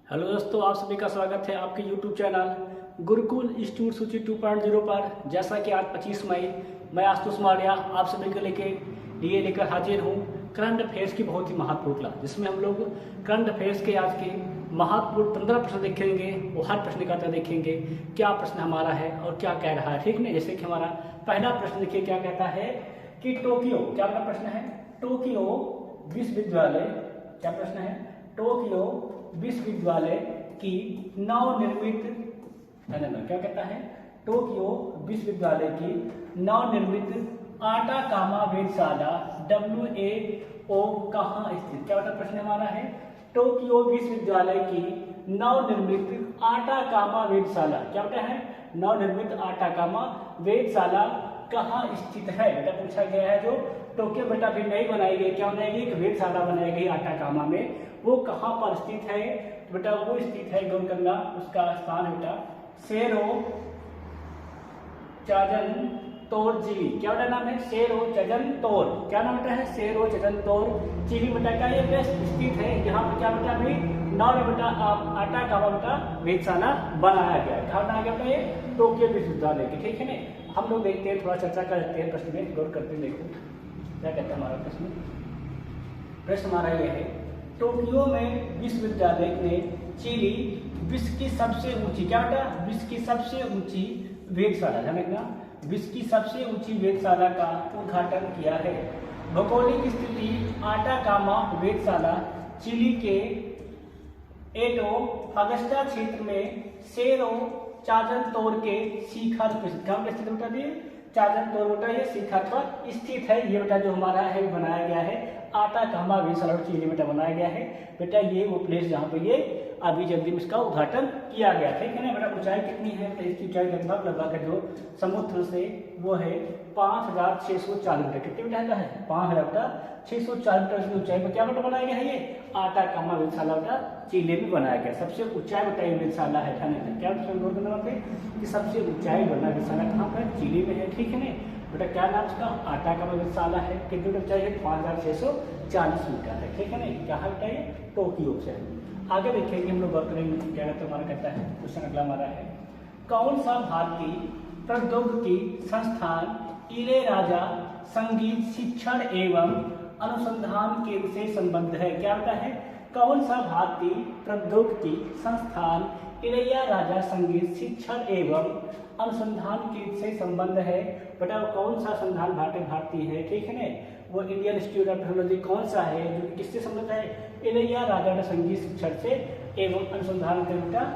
Hello दोस्तों, आप सभी का स्वागत है आपके YouTube चैनल गुरुकुल इंस्टीट्यूट सूची 2.0 पर। जैसा कि आज 25 मई मैं आशुतोष मारिया आप सभी को लेकर हाजिर हूँ करंट अफेयर्स की बहुत ही महत्वपूर्ण क्लास, जिसमें हम लोग करंट अफेयर्स के आज के महत्वपूर्ण 15 प्रश्न देखेंगे और हर प्रश्न का उत्तर देखेंगे क्या प्रश्न हमारा है और क्या कह रहा है। ठीक है, जैसे कि हमारा पहला प्रश्न देखिए क्या कहता है कि टोक्यो, क्या आपका प्रश्न है, टोक्यो विश्वविद्यालय, क्या प्रश्न है, टोक्यो विश्वविद्यालय की नवनिर्मित, क्या कहता है, टोक्यो विश्वविद्यालय की नवनिर्मित आटाकामा वेधशाला WAO कहाँ स्थित, क्या बता प्रश्न हमारा है, टोक्यो विश्वविद्यालय की नवनिर्मित आटाकामा वेधशाला, क्या बता है, नवनिर्मित आटाकामा वेधशाला कहाँ स्थित है, बेटा पूछा गया है। जो टोक्यो बेटा अभी नई बनाई गई, क्या बनाई गई, वेधशाला बनाई गई आटाकामा में, वो कहाँ पर स्थित है, बेटा वो स्थित है गोलकंडा, उसका स्थान है बेटा सेरो चाजन तोर चिली, क्या बेटा नाम है, सेरो चजन तोर, क्या नाम बेटा है, सेरो चजन तोर चिली बेटा का ये प्लेस स्थित है। यहाँ पे क्या बेटा अभी नौ बेटा आटाकामा बेटा वेधशाला बनाया गया है, कहाँ बनाया गया बेटा, ये टोक्यो विश्वविद्यालय की। ठीक है ना, हम लोग देखते हैं, थोड़ा चर्चा करते हैं, प्रश्न में गौर करते हैं। देखो क्या कहता है हमारा प्रश्न, प्रश्न हमारा ये है, टोक्यो में विश्वविद्यालय ने चिली विश्व की सबसे ऊंची, क्या बेटा, विश्व की सबसे ऊंची वेधशाला, देखना विश्व की सबसे ऊंची वेधशाला का उद्घाटन किया है। भौगोलिक स्थिति आटाकामा वेधशाला चिली के एटो अगस्टा क्षेत्र में सेरो चाजन तोर के शिखर पर स्थित, बेटा दिए चाजन तोर बेटा ये शिखर पर स्थित है। ये बेटा जो हमारा है बनाया गया है आटाकामा वेधशाला चिली बेटा बनाया गया है बेटा, ये वो प्लेस जहाँ पे ये अभी जल्दी में इसका उद्घाटन किया गया। ठीक है ना बेटा, ऊंचाई कितनी है, तो इसकी ऊंचाई लगभग जो समुद्र से वो है 5640 मीटर, कितने मीटर है, 5640 मीटर की ऊंचाई पर क्या बेटा बनाया गया है, ये आटाकामा वेधशाला बेटा चिली में बनाया गया। सबसे ऊंचाई बेटा ये वेधशाला है, क्या कि सबसे ऊंचाई बना वेधशाला कहाँ पर, चिली में है। ठीक है ना बेटा, क्या नाम उसका, आटाकामा वेधशाला है, कितनी ऊंचाई है, 5640 मीटर है। ठीक है ना, क्या है बेटा, ये टोक्यो से। आगे देखेंगे हम लोग बात करेंगे, क्या कहते हमारा कहता है क्वेश्चन अगला हमारा है, कौन सा भारतीय प्रौद्योगिकी संस्थान इलैयाराजा संगीत शिक्षण एवं अनुसंधान केंद्र से संबद्ध है, क्या होता है, कौन सा भारतीय प्रौद्योगिकी संस्थान इलैयाराजा संगीत शिक्षण एवं अनुसंधान केंद्र से संबंध है, बेटा कौन सा संस्थान भारतीय है। ठीक है ना, वो इंडियन इंस्टीट्यूट ऑफ टेक्नोलॉजी कौन सा है जो किससे संबंध है, इलैयाराजा संगीत शिक्षण से एवं अनुसंधान केंद्र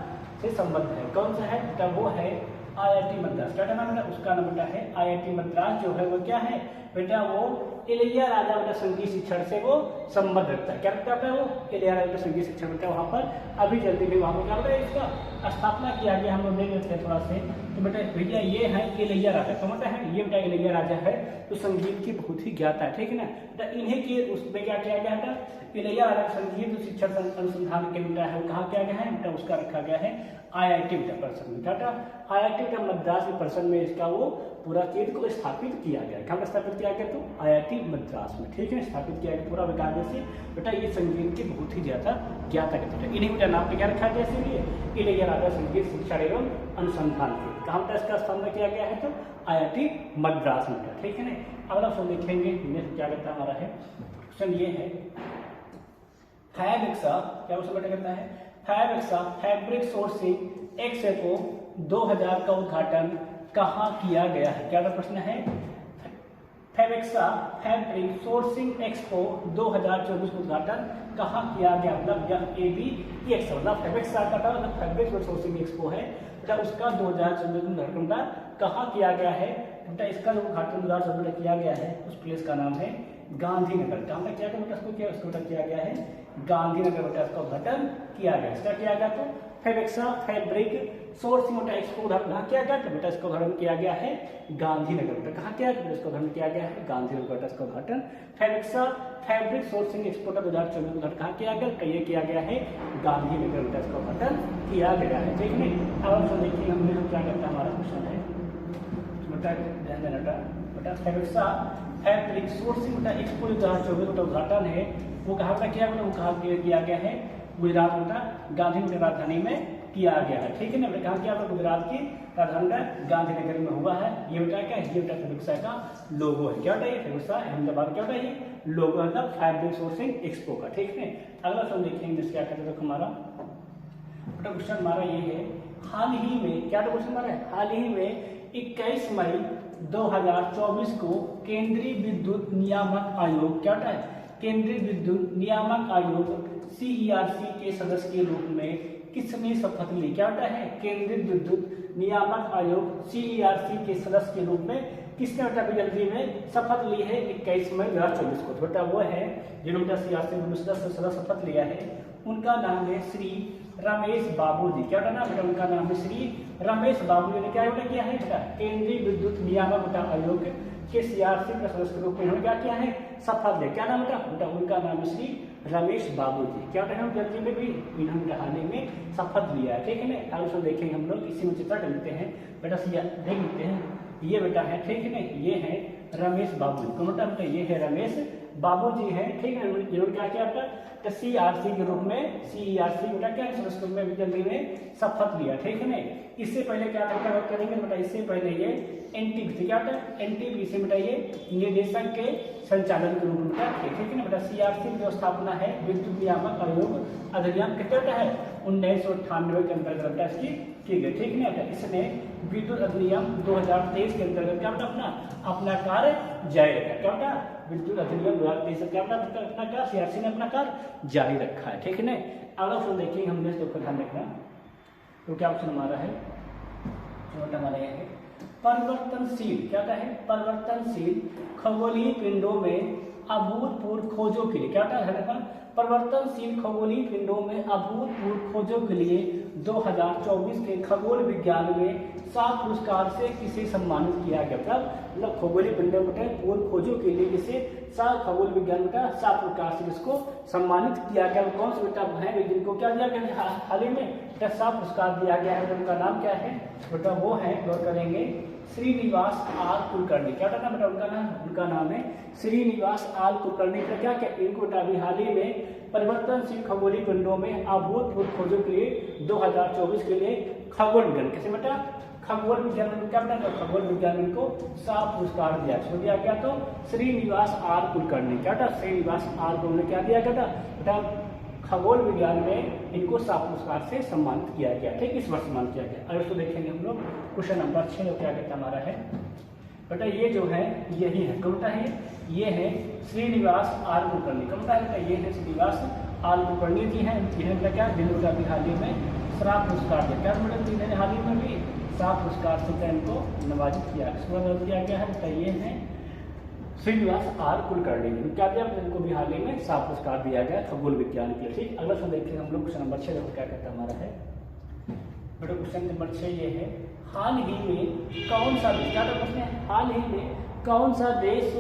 से संबंध है, कौन सा है बेटा, वो है IIT मद्रास, क्या नाम बेटा, उसका नाम बेटा है IIT मद्रास, जो है वो क्या है बेटा, वो इलैयाराजा बेटा संगीत शिक्षण से वो संबंध रखता है, क्या रखता है वो इलैयाराजा संगीत शिक्षण बेटा, वहाँ पर अभी जल्दी में वहाँ पर क्या होता है, इसका स्थापना किया गया। हम लोग देख लेते हैं थोड़ा से, तो बेटा भैया ये है इलैयाराजा, तो बेटा है ये बेटा इलैयाराजा है, तो संगीत की बहुत ही ज्ञाता है। ठीक है ना बेटा, इन्हीं के उसमें क्या किया गया था, इलैयाराजा संगीत शिक्षण अनुसंधान केंद्र है, वो कहाँ किया गया है बेटा, उसका रखा गया है IIT परिसर में, क्या IIT मद्रास के परिसर में इसका वो पूरा चीज को स्थापित किया गया, कहाँ स्थापित किया गया, तो IIT मद्रास में। ठीक है, स्थापित किया गया पूरा विकास से बेटा, ये संगीत की बहुत ही ज्यादा ज्ञाता करते हैं। इन्हीं बेटा नाम पे क्या रखा गया, इसीलिए इलैयाराजा संगीत शिक्षण एवं अनुसंधान केंद्र, कहाँ पर इसका स्थापना किया गया है, तो IIT मद्रास में। ठीक है ना, अगला क्वेश्चन देखेंगे, क्या कहता है हमारा है क्वेश्चन ये है, फैब्रिक्सा, क्या उसमें बेटा कहता है, फैब्रिक्सा फैब्रिक सोर्सिंग एक्सपो 2000 का उद्घाटन कहाँ किया गया है, क्या प्रश्न है, फैब्रिक्सा फैब्रिक सोर्सिंग एक्सपो 2024 का उद्घाटन कहाँ किया गया, मतलब FABEX, मतलब फैब्रिक्सा का मतलब फैब्रिक सोर्सिंग एक्सपो है बेटा, उसका 2024 में उद्घाटन कहाँ किया गया है बेटा, इसका जो उद्घाटन 2024 में किया गया है उस प्लेस का नाम है गांधीनगर, कहाँ पर किया गया बेटा, उसको किया गया है गांधीनगर बेटा, इसका उद्घाटन किया गया, इसका किया गया, तो फैब्रिक्सा फैब्रिक सोर्सिंग बेटा एक्सपो उद्घाटन कहाँ किया गया, तो बेटा इसका उद्घाटन किया गया है गांधीनगर बेटा, कहाँ किया गया, इसका उद्घाटन किया गया है गांधीनगर बेटा, इसका उद्घाटन फैब्रिक्सा फैब्रिक सोर्सिंग एक्सपो 2024 उद्घाटन कहाँ किया गया, तो ये किया गया है गांधीनगर बेटा, इसका उद्घाटन किया गया है। ठीक है, अब देखिए हमने जो क्या करता है हमारा क्वेश्चन है बेटा, ध्यान देना बेटा, फैब्रिक्सा फैब्रिक सोर्सिंग बेटा एक्सपो 2024 का उद्घाटन है वो कहाँ पर किया गया, वो कहाँ किया गया है गुजरात बेटा गांधीनगर राजधानी में किया गया है। ठीक है ना, कहा कि आपका गुजरात की राजधानी गांधीनगर में हुआ है। ये बेटा क्या है, ये बेटा फेफुक्सा का लोगो है। क्या बेटा ये फेफुक्सा अहमदाबाद क्या बेटा ये लोगो मतलब फैब्रिक सोर्सिंग एक्सपो का। ठीक है, अगला क्वेश्चन देखेंगे जिसके क्या कहते हैं हमारा बेटा क्वेश्चन हमारा ये है, हाल ही में क्या क्वेश्चन हमारा है, हाल ही में 21 मई 2024 को केंद्रीय विद्युत नियामक आयोग क्या होता है, केंद्रीय विद्युत नियामक आयोग CERC के सदस्य के रूप में किसने शपथ ली। क्या होता है, केंद्रीय विद्युत नियामक आयोग CERC के सदस्य के रूप में किसने बेटा जल्दी में शपथ ली है 21 मई 2024 को। तो बेटा वो है जिन्होंने CERC सदस्य शपथ लिया है, उनका नाम है श्री रमेश बाबू जी। क्या नाम बेटा उनका नाम है श्री रमेश बाबू जी ने क्या बेटा किया है बेटा केंद्रीय विद्युत नियामक बेटा आयोग के CERC के सदस्य के रूप में इन्होंने क्या किया है शपथ लिया। क्या नाम बेटा उनका नाम है श्री रमेश बाबू जी। क्या बेटा जल्दी में भी इन्होंने हाल ही में शपथ लिया है। ठीक है ना, आगे देखेंगे हम लोग इसी में चित्र करते हैं बेटा देख लेते हैं। ये बेटा है ठीक है ना, ये है रमेश बाबू जी। कौन बेटा ये है रमेश बाबू जी है। ठीक है, इन्होंने क्या किया बेटा CERC के रूप में CERC बेटा क्या सदस्य में जल्दी में शपथ लिया। ठीक है ना, इससे पहले क्या बात करेंगे बेटा, इससे पहले ये NTPC क्या बेटा NTPC बेटा ये निदेशक के संचालन के रूप में बेटा थे। ठीक है ना बेटा, CERC की जो स्थापना है विद्युत नियामक आयोग अधिनियम कितने बेटा है 1998 के अंतर्गत बेटा इसकी की गई। ठीक है ना, इसने विद्युत अधिनियम 2023 के अंतर्गत क्या बेटा अपना कार्य जारी रखा। क्या बेटा विद्युत अधिनियम 2023 क्या बेटा अपना क्या CERC ने अपना कार्य जारी रखा है। ठीक है ना, अगला ऑप्शन देखिए हमने इसको ध्यान रखना। तो क्या ऑप्शन हमारा है, हमारा यह है परिवर्तनशील क्या है परिवर्तनशील खगोलीय पिंडों में अभूतपूर्व खोजों के लिए। क्या है परिवर्तनशील खगोलीय पिंडों में अभूतपूर्व खोजों के लिए 2024 के खगोल विज्ञान में सात पुरस्कार से किसे सम्मानित किया गया। मतलब खगोलीय पिंडों में पूर्व खोजों के लिए किसे सात खगोल विज्ञान का सात पुरस्कार से इसको सम्मानित किया गया। कौन सा बेटा है जिनको क्या दिया गया हाल ही में सात पुरस्कार दिया गया है। उनका नाम क्या है बेटा, वो है गौर करेंगे श्रीनिवास आर कुलकर्णी। क्या नाम बेटा उनका नाम है श्रीनिवास आर कुलकर्णी। क्या इनको बेटा अभी हाल ही में परिवर्तनशील खगोलीय पिंडों में अभूतपूर्व खोजों के लिए 2024 के लिए खगोल विज्ञान कैसे बेटा खगोल विज्ञान क्या बेटा खगोल विज्ञान इनको सात पुरस्कार दिया गया। तो श्रीनिवास आर कुलकर्णी क्या था श्रीनिवास आर को क्या दिया गया बेटा खगोल विज्ञान में इनको सात पुरस्कार से सम्मानित किया गया। ठीक, इस वर्ष सम्मानित किया गया। अगर तो देखेंगे हम लोग क्वेश्चन नंबर 6 जो क्या कहता हमारा है बेटा, ये जो है यही है कौन है ये है श्रीनिवास आर कुलकर्णी। कौन है ये है श्रीनिवास आर कुलकर्णी जी हैं। इन्हें बेटा क्या जिन्होंने अभी हाल ही में श्राप पुरस्कार दिया। क्या मतलब जिन्होंने हाल ही में भी सात पुरस्कार से इनको नवाजित किया गया है बेटा ये है श्रीनिवास आर कुलकर्णी। क्या दिया इनको भी हाल ही में सात पुरस्कार दिया गया खगोल विज्ञान के लिए। ठीक, अगला क्वेश्चन देखते हैं हम लोग क्वेश्चन नंबर 6 क्या कहता हमारा है बेटा क्वेश्चन नंबर 6 ये है हाल ही में कौन सा देश क्या प्रश्न है हाल ही में कौन सा देश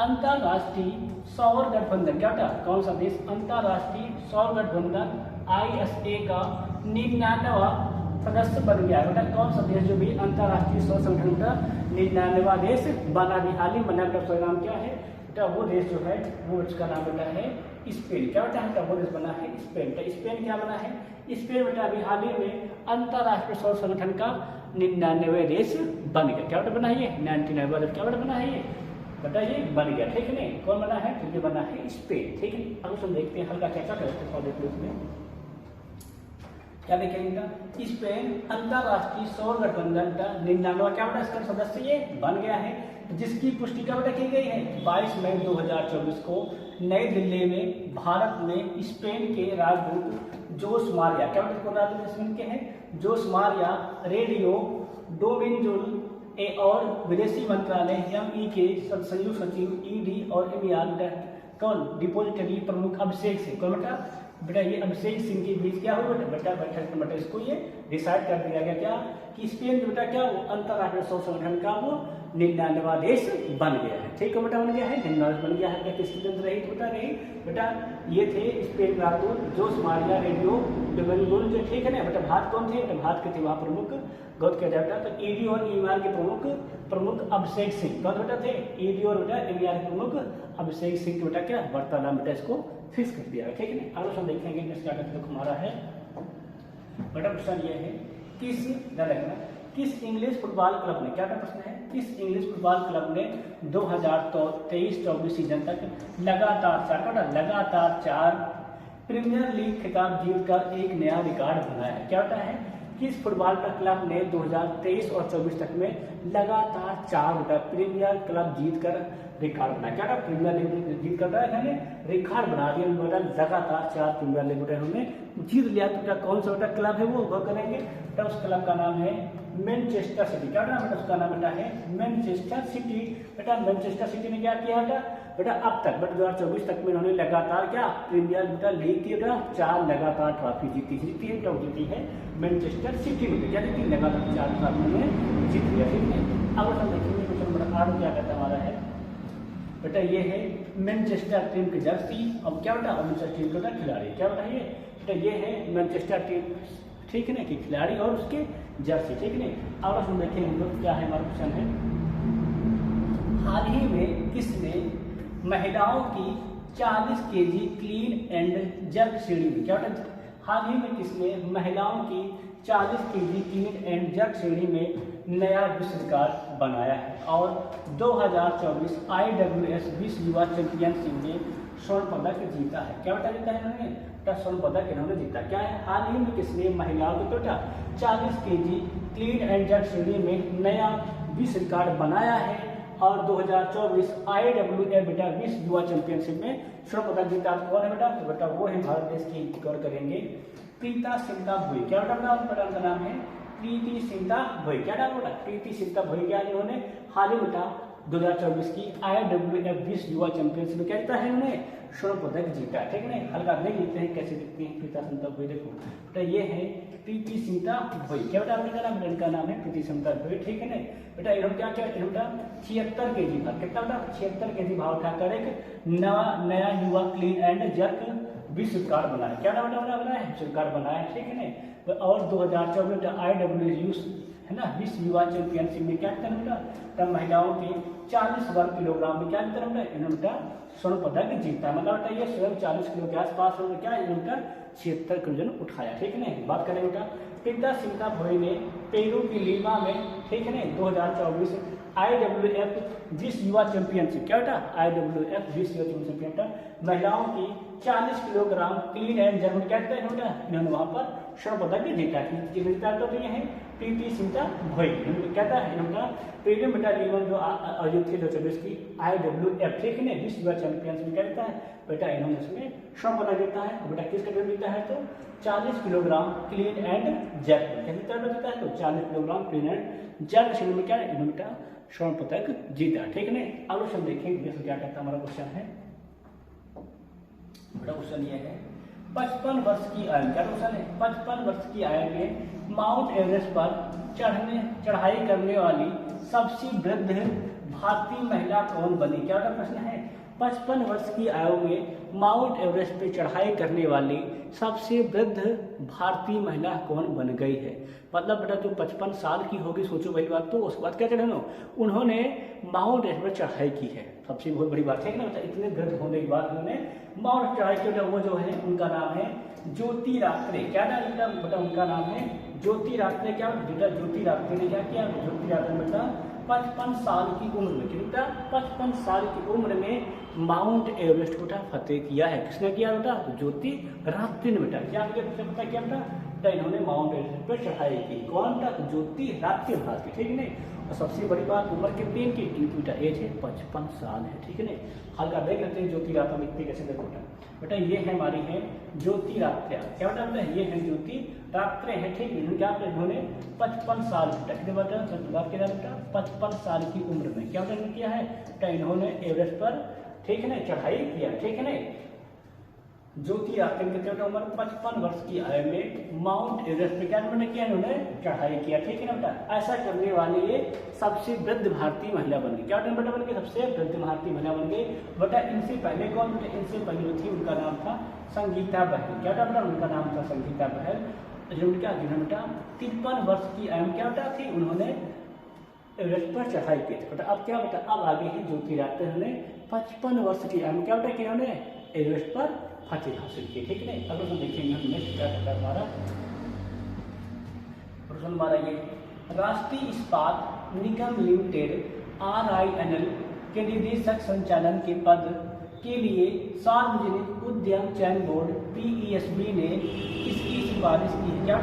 अंतरराष्ट्रीय सौर गठबंधन क्या था कौन सा देश अंतरराष्ट्रीय सौर गठबंधन ISA का 99वां सदस्य बन गया बेटा। कौन सा देश जो भी अंतरराष्ट्रीय सौर संगठन का 99वां देश बना भी हाल ही बना बेटा। नाम क्या है बेटा वो देश जो है वो उसका नाम बेटा है स्पेन। क्या बेटा वो देश बना है स्पेन। स्पेन क्या बना है स्पेन बेटा अभी हाल ही में अंतरराष्ट्रीय सौर संगठन का 99वां देश बन गया। क्या बेटा बना है ये 99वां देश क्या बेटा बना है ये बेटा ये बन गया। ठीक है नहीं कौन बना है तो ये बना है स्पेन। ठीक है, अब उसको देखते हैं हल्का चर्चा करते हैं देखो इसमें क्या देखेंगे स्पेन अंतरराष्ट्रीय सौर गठबंधन का 99वां क्या बेटा इसका सदस्य ये बन गया है, जिसकी पुष्टि क्या बेटा की गई है 22 मई 2024 को नई दिल्ली में भारत में स्पेन के राजदूत जोस मारिया क्या बेटा राजदूत स्पेन के हैं जोस मारिया रेडियो डोमिंजुल और विदेशी मंत्रालय ME के संयुक्त सचिव ED और MER कौन डिपोजिटरी प्रमुख अभिषेक सिंह कौन बेटा ये अभिषेक सिंह के बीच क्या हुआ बेटा बैठक में इसको ये डिसाइड कर दिया गया क्या कि स्पेन बेटा क्या वो अंतरराष्ट्रीय सौर संगठन का वो 99वां देश बन गया है। ठीक है बेटा, बन गया है 99 बन गया है। बेटा किसकी जरूरत रही बेटा नहीं बेटा, ये थे स्पेन रातूर, जोस मारिया रेडियो डोमिंगोज, जो ठीक है ना बेटा। भारत कौन थे बेटा, भारत के थे वहाँ प्रमुख गौत किया जाता है। तो ईडी और ईमार के प्रमुख अभिषेक सिंह कौन बेटा थे, ईडी और बेटा ईमार के प्रमुख अभिषेक सिंह बेटा क्या वार्तालाप बेटा इसको फिक्स कर दिया है। ठीक है ना, आगे हम देखेंगे इसका अगर हमारा है बेटा प्रश्न ये है किस इंग्लिश फुटबॉल क्लब ने, क्या प्रश्न है, किस इंग्लिश फुटबॉल क्लब ने 2023-24 सीजन तक लगातार 4 प्रीमियर लीग खिताब जीतकर एक नया रिकॉर्ड बनाया है। क्या होता है, किस फुटबॉल क्लब ने 2023 और 24 तक में लगातार 4 प्रीमियर क्लब जीतकर रिकॉर्ड बनाया। क्या प्रीमियर लीग जीत कर रहा है, इन्होंने रिकॉर्ड बना दिया बेटा, लगातार 4 प्रीमियर लीग बेटा इन्होंने जीत लिया। तो बेटा कौन सा बेटा क्लब है वो करेंगे बेटा, उस क्लब का नाम है मैनचेस्टर सिटी। क्या नाम बेटा उसका नाम बेटा है मैनचेस्टर सिटी। बेटा मैनचेस्टर सिटी ने क्या किया बेटा अब तक बेटा 2024 तक में इन्होंने लगातार क्या प्रीमियर बेटा लीग की बेटा 4 लगातार ट्रॉफी जीती है मैनचेस्टर सिटी में। क्या जीती, लगातार 4 ट्रॉफी उन्होंने जीत लिया। ठीक है, अब हम देखेंगे क्वेश्चन नंबर 8 क्या कहता हमारा है बेटा, ये है मैनचेस्टर टीम की जर्सी। अब क्या बेटा मैनचेस्टर टीम का खिलाड़ी, क्या बेटा ये बेटा ये है मैनचेस्टर टीम, ठीक है ना, कि खिलाड़ी और उसके जर्सी। ठीक है ना, अब हम देखेंगे हम लोग क्या है हमारा क्वेश्चन है, हाल ही में किसने महिलाओं की 40 केजी क्लीन एंड जर्क श्रेणी में, क्या बेटा हाल ही में किसने महिलाओं की 40 केजी क्लीन एंड जर्क श्रेणी में नया विश्व रिकॉर्ड बनाया है और 2024 IWS विश्व युवा चैंपियनशिप में स्वर्ण पदक जीता है। क्या बेटा जीता है इन्होंने, स्वर्ण पदक इन्होंने जीता। क्या है, हाल ही में किसने महिलाओं को बेटा 40 केजी क्लीन एंड जर्क श्रेणी में नया विश्व रिकॉर्ड बनाया है और 2024 IWF बेटा विश्व युवा चैंपियनशिप में स्वर्ण पदक जीता। कौन है बेटा, तो बेटा वो है भारत देश की, गौर करेंगे प्रीता सिंता भोई। क्या बेटा उनका नाम है प्रीति सिंता भोई। क्या नाम बेटा, प्रीति सिंता भोई। क्या इन्होंने हाल ही बेटा 2024 की IWF विश्व युवा चैंपियनशिप में क्या जीता है, इन्होंने स्वर्ण पदक जीता। ठीक है ना, हल्का देख लेते हैं कैसे दिखती है प्रीता सिंता भोई। देखो बेटा ये है प्रीति सिंता भोई। क्या बेटा आपने नाम, इनका नाम है प्रीति सिंता भोई। ठीक है ना बेटा, इन्होंने क्या क्या बेटा 76 केजी भार, कितना बेटा 76 केजी भार उठाकर एक नया युवा क्लीन एंड जर्क विश्व रिकॉर्ड बनाया। क्या बेटा बनाया विश्व रिकॉर्ड बनाया। ठीक है ना, और 2024 IWF है ना विश्व युवा चैंपियनशिप में क्या बेटा तब महिलाओं के 40 वर्ग किलोग्राम में क्या बेटा इन्होंने स्वर्ण पदक जीता। मतलब बेटा ये स्वयं 40 किलो के आसपास क्या इनका 76 किलो उठाया। ठीक है ना, बात करें बेटा प्रीता सिंता भोई ने पेरू की लीमा में, ठीक है ना, 2024 IWF विश्व युवा चैंपियनशिप, क्या बेटा IWF विश्व युवा चैंपियनशिप महिलाओं की 40 किलोग्राम क्लीन एंड जर्क क्या कहते हैं इन्होंने वहां पर स्वर्ण पदक जीता। जीता तो ये है प्रीति सिंता भोई। कहता है इन्होंने प्रीलिम बेटा लीवन जो आयोजित थी 2024 की IWF, ठीक है ना, विश्व युवा चैंपियनशिप में क्या कहता है बेटा इन्होंने उसमें स्वर्ण पदक जीता है। बेटा किस कैटेगरी जीता है तो 40 किलोग्राम क्लीन एंड जर्क में क्या जीता है तो 40 किलोग्राम क्लीन एंड जर्क श्रेणी में क्या इन्होंने बेटा स्वर्ण पदक जीता। ठीक है ना, अब हम देखेंगे क्या कहता है हमारा क्वेश्चन है बेटा, क्वेश्चन ये है 55 वर्ष की आयु, क्या क्वेश्चन है 55 वर्ष की आयु में माउंट एवरेस्ट पर चढ़ाई करने वाली सबसे वृद्ध भारतीय महिला कौन बनी। क्या प्रश्न है 55 वर्ष की आयु में माउंट एवरेस्ट पर चढ़ाई करने वाली सबसे वृद्ध भारतीय महिला कौन बन गई है। मतलब बेटा जो 55 साल की होगी, सोचो वही बात, तो उसके बाद क्या चढ़े उन्होंने माउंट एवरेस्ट पर चढ़ाई की है, सबसे बहुत बड़ी बात है ना। इतने वृद्ध होने के बाद उन्होंने माउंट चढ़ाई की, वो जो है उनका नाम है ज्योति रात्रे। क्या नाम बेटा उनका नाम है ज्योति रात्रे। क्या बेटा ज्योति रात्रे ने क्या किया, ज्योति रात्रे बेटा 55 साल की उम्र में, बेटा 55 साल की उम्र में माउंट एवरेस्ट बेटा फतेह किया है। किसने किया बेटा ज्योति रात्रे ने बेटा क्या पता क्या बेटा इन्होंने माउंट एवरेस्ट पर चढ़ाई की। कौन था ज्योति रात्रे भारती। ठीक है ना, और सबसे बड़ी बात उम्र कितनी इनकी बेटा एज है 55 साल है। ठीक है ना, हल्का देख लेते हैं ज्योति रात्रे मिलती कैसे देखो बेटा ये है हमारी है ज्योति रात्रे। क्या बेटा ये है ज्योति रात्रे है। ठीक है, क्या इन्होंने 55 साल बेटा 55 साल की उम्र में क्या किया है बेटा इन्होंने एवरेस्ट पर, ठीक है ना, चढ़ाई किया। ठीक है ना, ज्योतिरादित्य ने कितने उम्र 55 वर्ष की आयु में माउंट एवरेस्ट पे क्या किया इन्होंने चढ़ाई किया। ठीक है ना बेटा, ऐसा करने वाली ये सबसे वृद्ध भारतीय महिला बन गई। क्या बेटा बन गई, सबसे वृद्ध भारतीय महिला बन गई। बेटा इनसे पहले कौन बेटा, इनसे पहले थी, उनका नाम था संगीता बहल। क्या बेटा, उनका नाम था संगीता बहल। जिन्होंने बेटा 53 वर्ष की आयु में क्या बेटा थी, उन्होंने एवरेस्ट पर चढ़ाई की थी। बेटा अब क्या बेटा, अब आगे ही ज्योतिरादित्य ने 55 वर्ष की आयु में क्या बेटा किया, उन्होंने एवरेस्ट पर फतेह हासिल की। ठीक है, अगर तो देखेंगे हम नेक्स्ट क्या करता है हमारा प्रश्न हमारा ये राष्ट्रीय इस्पात निगम लिमिटेड RINL के निदेशक संचालन के पद के लिए सार्वजनिक उद्यम चयन बोर्ड PESB ने इसकी सिफारिश की है। क्या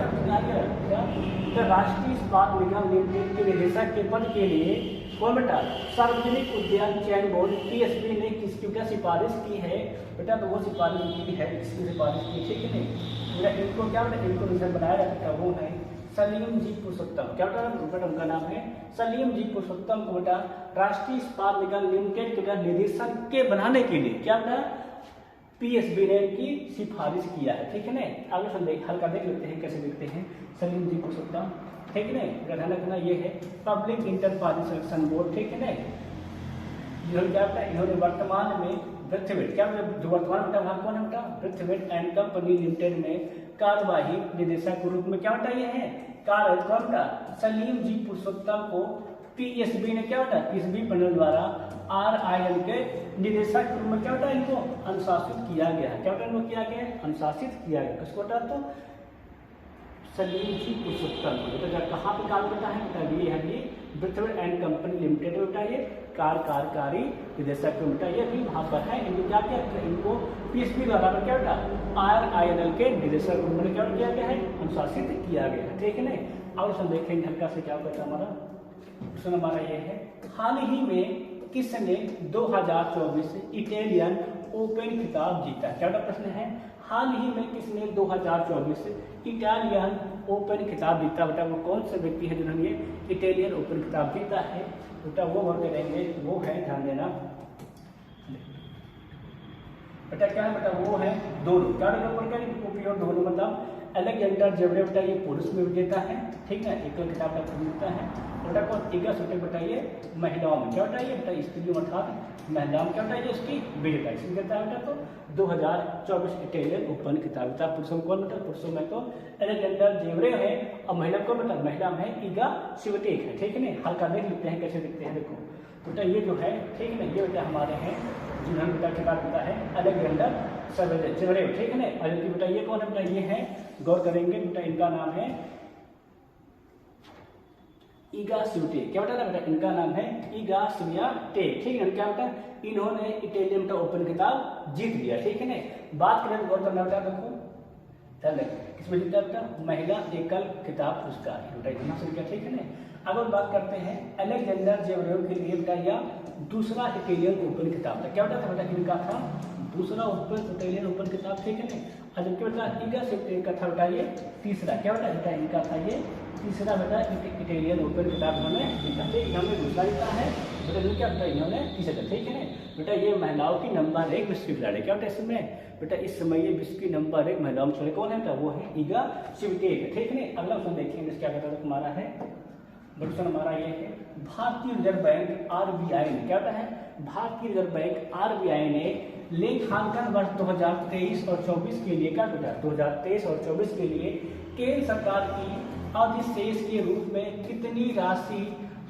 तो राष्ट्रीय इस्पात निगम लिमिटेड के निदेशक के पद के लिए कौन बेटा, सार्वजनिक उद्यम चयन बोर्ड PSB ने किसकी बेटा सिफारिश की है बेटा, तो वो सिफारिश की है, इसकी सिफारिश की। ठीक है नहीं बेटा, इनको क्या बेटा, इनको निशान बनाया जाता है, वो है सलीम जी पुरुषोत्तम। क्या बेटा, उनका नाम है सलीम जी पुरुषोत्तम को बेटा राष्ट्रीय इस्पात निगम लिमिटेड के निदेशक के बनाने के लिए क्या बेटा PSB ने इनकी सिफारिश किया है। ठीक है ना, आगे संदेह हल्का देख लेते हैं, कैसे देखते हैं सलीम जी पुरुषोत्तम। ठीक है ना, ध्यान रखना ये है पब्लिक इंटरप्राइज सिलेक्शन बोर्ड। ठीक है ना, इन्होंने क्या बेटा, इन्होंने वर्तमान में ब्रिथवेट क्या जो वर्तमान बेटा वहाँ कौन है बेटा, ब्रिथवेट एंड कंपनी लिमिटेड में कार्यवाही निदेशक के रूप में क्या बेटा ये है कार्य कौन बेटा, सलीम जी पुरुषोत्तम को PSB ने क्या बेटा, PSB पैनल द्वारा RINL के निदेशक के रूप में क्या बेटा इनको अनुशासित किया गया है। क्या बेटा इनको किया गया है, अनुशासित किया गया। किसको बेटा, तो सलीम जी पुरुषोत्तम को। बेटा कहाँ पे काम करता है बेटा, ये है ये ब्रिथवेट एंड कंपनी लिमिटेड बेटा ये कार्यकारी निदेशक बेटा ये भी वहाँ पर है। इनको क्या किया, इनको PSB द्वारा क्या बेटा RINL के निदेशक रूप में क्या किया गया है, अनुशासित किया गया है। ठीक है ना, और हम देखेंगे हल्का से क्या करता है हमारा प्रश्न हमारा ये है हाल ही में किसने 2024 इटालियन ओपन खिताब जीता। क्या प्रश्न है, हाल ही में किसने 2024 इटालियन ओपन खिताब जीता। बेटा वो कौन से व्यक्ति है जिन्होंने इटालियन ओपन खिताब जीता है बेटा, वो वर्ग करेंगे, वो है ध्यान देना बेटा क्या है बेटा, वो है दोनों। क्या उपयोग दोनों मतलब अलेक्जेंडर जेवरे बेटा ये पुरुष में विजेता है। ठीक है, एकल खिताब का मिलता है बेटा को इगा सोटे बेटा ये महिलाओं में क्या बेटा ये बेटा स्त्रियों अर्थात महिलाओं में क्या बेटा ये उसकी विजेता इसमें देता है बेटा। तो 2024 इटालियन ओपन खिताब बेटा पुरुषों में कौन बेटा, पुरुषों में तो अलेक्जेंडर जेवरे है और महिला कौन बेटा, महिला में इगा स्विटेक है। ठीक है ना, हल्का देख लेते हैं कैसे दिखते हैं। देखो बेटा ये जो है ठीक है ना, ये बेटा हमारे हैं जिन्होंने बेटा खिताब देता है अलेक्जेंडर जेवरे। ठीक है ना, और बेटा ये कौन है बेटा, ये है गौर करेंगे बेटा इनका नाम है ईगा स्विटेक। क्या बेटा बेटा इनका नाम है ईगा स्विटेक। ठीक है, क्या बेटा इन्होंने इटालियन का ओपन खिताब जीत लिया। ठीक है ना, बात करें गौर करना बेटा, देखो किसमें जीता बेटा, महिला एकल खिताब पुरस्कार बेटा इतना सुन गया। ठीक है ना, अब हम बात करते हैं अलेक्जेंडर जेवरे के लिए बेटा या दूसरा इटालियन ओपन खिताब था। क्या बेटा इनका था दूसरा इटालियन ओपन खिताब। ठीक है ना, और जबकि बेटा ईगा स्विटेक का था बेटा ये तीसरा। क्या बेटा इनका था ये तीसरा बेटा इटालियन ओपन खिताब इन्होंने जीता। ठीक, इन्होंने दूसरा जीता है बेटा, क्या बेटा इन्होंने तीसरा। ठीक है ना बेटा, ये महिलाओं की नंबर 1 विश्व की खिलाड़ी। क्या बेटा इसमें बेटा इस समय ये विश्व की नंबर 1 महिलाओं में कौन है बेटा, वो है ईगा स्विटेक। ठीक है ना, अगला क्वेश्चन देखिए क्या कहता है हमारा है क्वेश्चन हमारा ये है भारतीय रिजर्व बैंक RBI ने क्या है, भारतीय रिजर्व बैंक RBI ने लेखांकन वर्ष 2023 और 24 के लिए क्या बेटा 2023 और 24 के लिए केंद्र सरकार की अधिशेष के रूप में कितनी राशि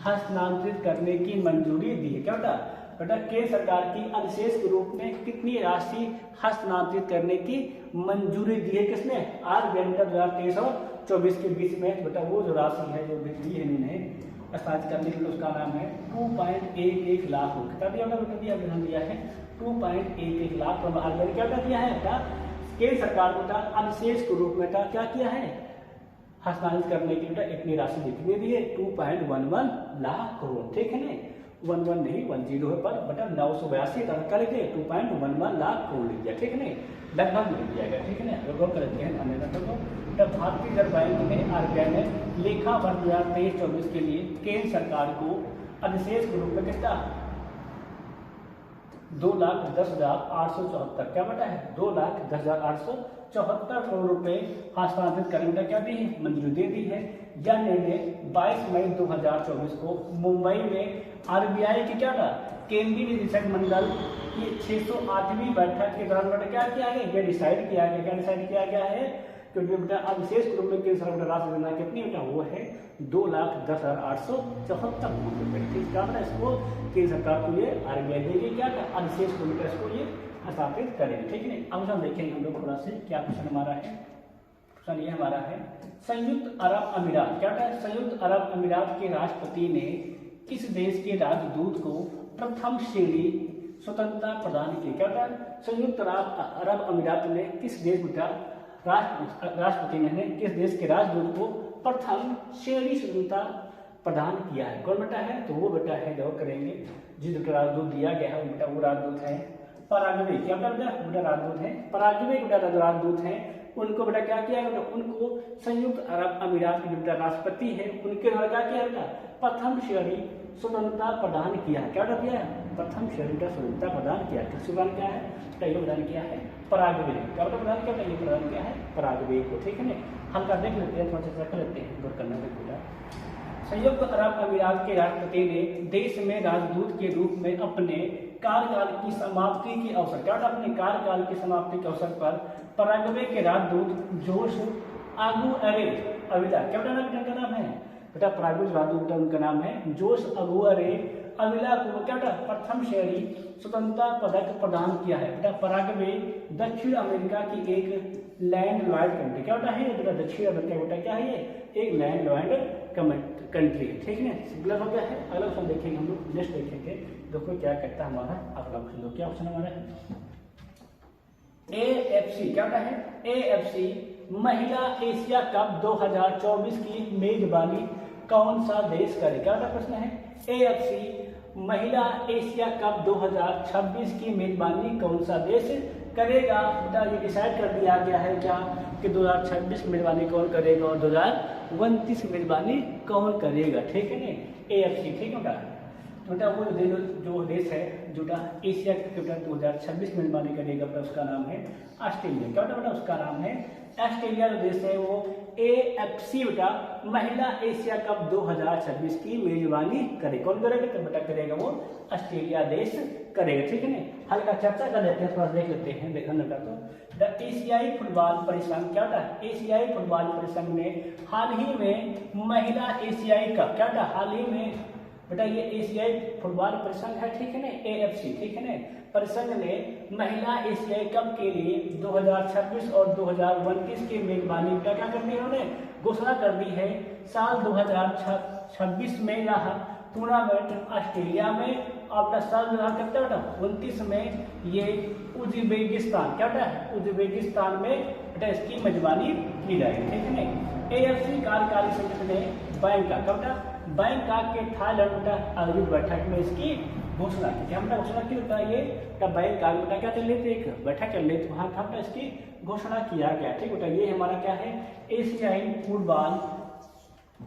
हस्तांतरित करने की मंजूरी दी है। क्या बेटा केंद्र सरकार की अधिशेष के रूप में कितनी राशि हस्तांतरित करने की मंजूरी दी है किसने, RBI 2023 और 24 के बीच में बेटा वो जो राशि है जो दी है इन्होंने हस्तांतरित करने के लिए उसका नाम है 2.11 लाख कितना दिया बेटा दिया है 2.11 लाख। तो RBI ने क्या दिया है बेटा केंद्र सरकार को बेटा अधिशेष के रूप में क्या किया है हस्तांतरित करने की बेटा इतनी राशि कितनी दी है 2.11 लाख करोड़। ठीक है ना 11 नहीं 10 है पर बेटा 982 का लिखिए 2.11 लाख करोड़ लिख दिया। ठीक है ना लगभग लिख दिया गया। ठीक है ना गौर करते हैं तो भारतीय रिजर्व बैंक ने RBI ने लेखा वर्ष 2023-24 के लिए केंद्र सरकार को अधिशेष के रूप में कितना 2,10,874 क्या बेटा है 2,10,874 करोड़ रुपए हस्तांतरित करने बेटा क्या दी है मंजूरी दे दी है। यह निर्णय 22 मई 2024 को मुंबई में आरबीआई की क्या था केंद्रीय निदेशक मंडल की 608वीं बैठक के दौरान बेटा क्या किया गया ये डिसाइड किया गया क्या डिसाइड किया गया है क्योंकि बेटा अब विशेष रूप में केंद्र सरकार राशि देना कितनी बेटा वो है 2,10,874 करोड़ रुपए। ठीक है इसको केंद्र सरकार को ये आरबीआई देगी क्या विशेष रूप में इसको ये स्थापित करेंगे। ठीक है अब हम देखेंगे हम लोग थोड़ा से क्या क्वेश्चन हमारा है। क्वेश्चन ये हमारा है संयुक्त अरब अमीरात क्या है संयुक्त अरब अमीरात के राष्ट्रपति ने किस देश के राजदूत को प्रथम श्रेणी स्वतंत्रता प्रदान की क्या था संयुक्त अरब अमीरात ने किस देश बेटा राष्ट्रपति ने किस देश के राजदूत को प्रथम श्रेणी स्वतंत्रता प्रदान किया है कौन बेटा है तो वो बेटा है जो करेंगे जिस बेटा राजदूत दिया गया है बेटा वो राजदूत है पराग्वे क्या बेटा राजदूत है पराग्वे बेटा राजदूत है उनको बेटा क्या किया बेटा उनको संयुक्त अरब अमीरात के बेटा राष्ट्रपति है उनके द्वारा क्या किया बेटा प्रथम श्रेणी स्वतंत्रता प्रदान किया है क्या किया है प्रथम श्रेणी स्वतंत्रता प्रदान किया किसको प्रदान किया है ये प्रदान किया है पराग्वे क्या प्रदान किया ये प्रदान किया है पराग्वे को। ठीक है ना हल्का देख लेते हैं थोड़ा सा कर लेते हैं गौर करना बेटा संयुक्त अरब अमीरात के राष्ट्रपति ने देश में राजदूत के रूप में अपने कार्यकाल की समाप्ति के अवसर क्या अपने कार्यकाल की समाप्ति के अवसर पर पराग्वे के राजदूत जोश अगुएरे अविला क्या बेटा उनका नाम है बेटा पराग्वे राजदूत उनका नाम है जोश अगुएरे अविला को क्या बेटा प्रथम श्रेणी स्वतंत्रता पदक प्रदान किया है। बेटा पराग्वे दक्षिण अमेरिका की एक लैंडलॉर्ड कंट्री क्या बेटा है बेटा दक्षिण अमेरिका बेटा क्या है ये एक लैंडलॉर्ड कंट्री है। ठीक है सिंगुलर हो गया है। अगला क्वेश्चन देखेंगे हम लोग नेक्स्ट देखेंगे देखो क्या कहता है हमारा अगला क्वेश्चन क्या क्वेश्चन हमारा है AFC क्या है AFC महिला एशिया कप 2024 की मेजबानी कौन सा देश करे क्या प्रश्न है AFC महिला एशिया कप 2026 की मेजबानी कौन सा देश करेगा बेटा ये डिसाइड कर दिया गया है क्या कि 2026 मेजबानी कौन करेगा और 2029 मेजबानी कौन करेगा। ठीक है ना AFC ठीक है बेटा वो जो देश है जो एशिया कप 2026 मेजबानी करेगा बेटा उसका नाम है ऑस्ट्रेलिया क्या बेटा उसका नाम है ऑस्ट्रेलिया जो देश है वो AFC बेटा महिला एशिया कप 2026 की मेजबानी करे कौन करेगा तो बेटा करेगा वो ऑस्ट्रेलिया देश करेगा। ठीक है ना हल्का चर्चा कर लेते हैं थोड़ा देख लेते हैं देखना बेटा तो एशियाई फुटबॉल परिसंघ क्या था एशियाई फुटबॉल परिसंघ ने हाल ही में महिला एशियाई कप क्या था हाल ही में बेटा ये एशियाई फुटबॉल परिसंघ है। ठीक है ना AFC ठीक है ना परिसंघ ने महिला एशियाई कप के लिए 2026 और 2029 की मेजबानी क्या कर दी उन्होंने घोषणा कर दी है। साल 2026 में यह टूर्नामेंट ऑस्ट्रेलिया में और साल 2029 में ये उज्बेकिस्तान क्या है उज्बेकिस्तान में बेटा इसकी मेजबानी की जाएगी। ठीक है ना AFC कार्यकारी समिति ने बैंकॉक के थाईलैंड आयोजित बैठक में इसकी घोषणा की क्या घोषणा की होता है ये बैंकॉक बेटा क्या चल रही थी एक बैठक चल रही थी वहाँ था इसकी घोषणा किया गया। ठीक बेटा ये हमारा क्या है एशियाई फुटबॉल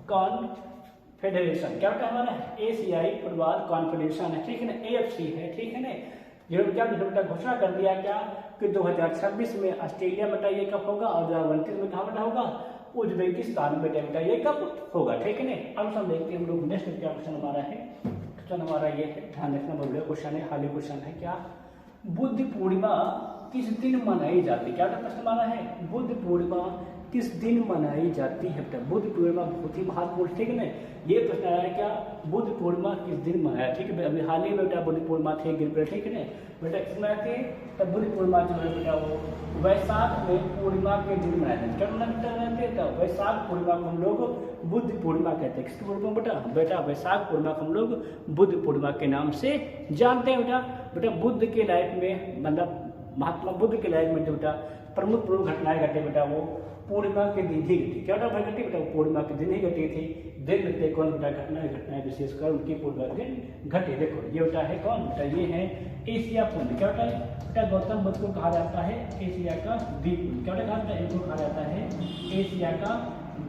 कॉन्फेडरेशन क्या बेटा हमारा एशियाई फुटबॉल कॉन्फेडरेशन है। ठीक है ना AFC है। ठीक है ना ये क्या बेटा घोषणा कर दिया क्या कि 2026 में ऑस्ट्रेलिया बेटा ये कप होगा और 2029 में कहाँ बेटा होगा उज्बेकिस्तान में बेटा ये कब होगा। ठीक है ना अब हम देखते हैं हम लोग नेक्स्ट क्या क्वेश्चन हमारा है क्वेश्चन हमारा ये है ध्यान रखना बढ़िया क्वेश्चन है हाल ही क्वेश्चन है क्या बुद्ध पूर्णिमा किस दिन मनाई जाती है क्या प्रश्न हमारा है बुद्ध पूर्णिमा किस दिन मनाई जाती है बेटा बुद्ध पूर्णिमा बहुत ही महत्वपूर्ण। ठीक है ना ये प्रश्न आया है क्या बुद्ध पूर्णिमा किस दिन मनाया। ठीक है अभी हाल ही में बेटा बुद्ध पूर्णिमा थे गिर पे। ठीक है ना बेटा किस मनाए थे तब बुद्ध पूर्णिमा जो है बेटा वो वैशाख में पूर्णिमा के दिन मनाए जाते क्या मनाते हैं वैशाख पूर्णिमा को हम लोग बुद्ध पूर्णिमा कहते हैं। किस पूर्णिमा बेटा वैशाख पूर्णिमा को हम लोग बुद्ध पूर्णिमा के नाम से जानते हैं बेटा बुद्ध के लाइफ में मतलब महात्मा बुद्ध के लाइफ में जो बेटा प्रमुख घटनाएं घटे बेटा वो पूर्णिमा के दिन ही घटी क्या घटी बेटा पूर्णिमा के दिन ही घटी थी। देख लेते हैं कौन बेटा घटनाएं विशेषकर उनकी पूर्णिमा के दिन घटे। देखो ये बेटा है कौन बेटा ये है एशिया पुंज क्या बेटा बेटा गौतम बुद्ध को कहा जाता है एशिया का द्वीप क्या कहा जाता है इनको कहा जाता है एशिया का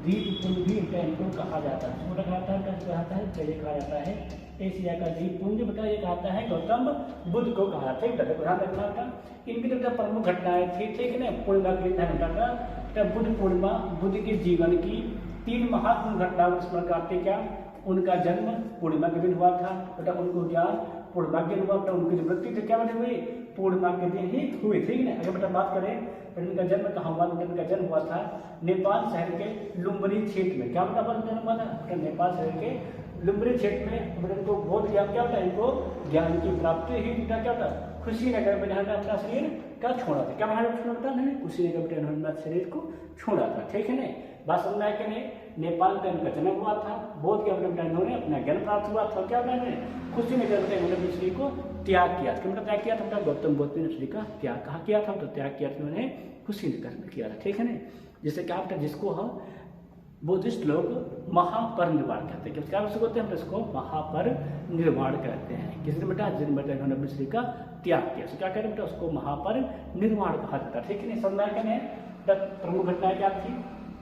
द्वीपपुंज भी इनको कहा जाता है। छोटा कहता है, कहता है पहले कहा जाता है एशिया का द्वीपपुंज बेटा ये कहता है गौतम बुद्ध को कहा जाता है। ध्यान रखना था इनकी तो प्रमुख घटनाएं थी, ठीक है ना। पूर्णिमा के ध्यान रखना था, बुद्ध पूर्णिमा बुद्ध के जीवन की 3 महत्वपूर्ण घटनाओं को स्मरण करते क्या। उनका जन्म पूर्णिमा के दिन हुआ था बेटा, उनको ज्ञान पूर्णिमा के दिन हुआ था, उनकी जो मृत्यु थी क्या बनी हुई पूर्णिमा के दिन ही हुई, ठीक है। अगर बेटा बात करें तो इनका जन्म कहाँ हुआ, इनका जन्म हुआ था नेपाल शहर के लुम्बिनी क्षेत्र में। क्या बेटा जन्म हुआ था नेपाल शहर के लुम्बिनी क्षेत्र में। बेटा इनको बहुत ज्ञान क्या होता है, इनको ज्ञान की प्राप्ति ही बेटा क्या होता कुशीनगर में अपना शरीर का छोड़ा था। क्या छोड़ा था कुशीनगर बेटा इन्होंने शरीर को छोड़ा था, ठीक है ना। बात समझना है कि नहीं। नेपाल में इनका जन्म हुआ था, बोध के अपने इन्होंने अपना ज्ञान प्राप्त हुआ था। क्या इन्होंने कुशीनगर में इन्होंने शरीर को त्याग किया था। त्याग किया था गौतम बुद्ध ने शरीर का त्याग कहाँ किया था, तो त्याग किया था उन्होंने कुशीनगर में किया था, ठीक है ना। जिससे क्या बेटा जिसको हम बुद्धिस्ट लोग महापरिनिर्वाण कहते हैं। क्या बोलते हैं इसको महापरिनिर्वाण कहते हैं। किसने बेटा जिन बेटा इन्होंने अपने शरीर का त्याग किया, क्या कहते हैं बेटा उसको महापरिनिर्वाण कहा जाता है, ठीक है। समझना है प्रमुख घटनाएं क्या थी,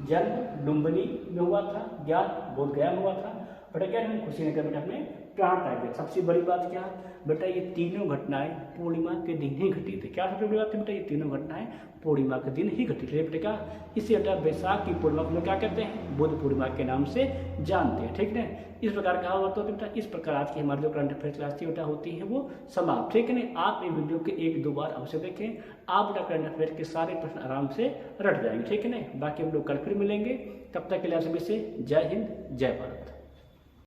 जन्म लुम्बिनी में हुआ था, ज्ञान बोध गया में हुआ था बेटा, क्या कुशीनगर बेटा में प्राण त्याग दिया। सबसे बड़ी बात क्या बेटा ये तीनों घटनाएं पूर्णिमा के दिन ही घटी थी। क्या सबसे बड़ी बात है बेटा ये तीनों घटनाएं पूर्णिमा के दिन ही घटी थी बेटा। इसे बेटा बैसाख की पूर्णिमा को क्या कहते हैं, बुद्ध पूर्णिमा के नाम से जानते हैं, ठीक है। इस प्रकार कहा होता है बेटा। इस प्रकार आज की हमारी जो करंट अफेयर क्लास थी बेटा होती है वो समाप्त, ठीक है ना। आप ये वीडियो के 1-2 बार अवश्य देखें, आप बेटा करंट अफेयर के सारे प्रश्न आराम से रट जाएंगे, ठीक है ना। बाकी हम लोग कल फिर मिलेंगे, तब तक के लिए आप सभी से जय हिंद जय भारत।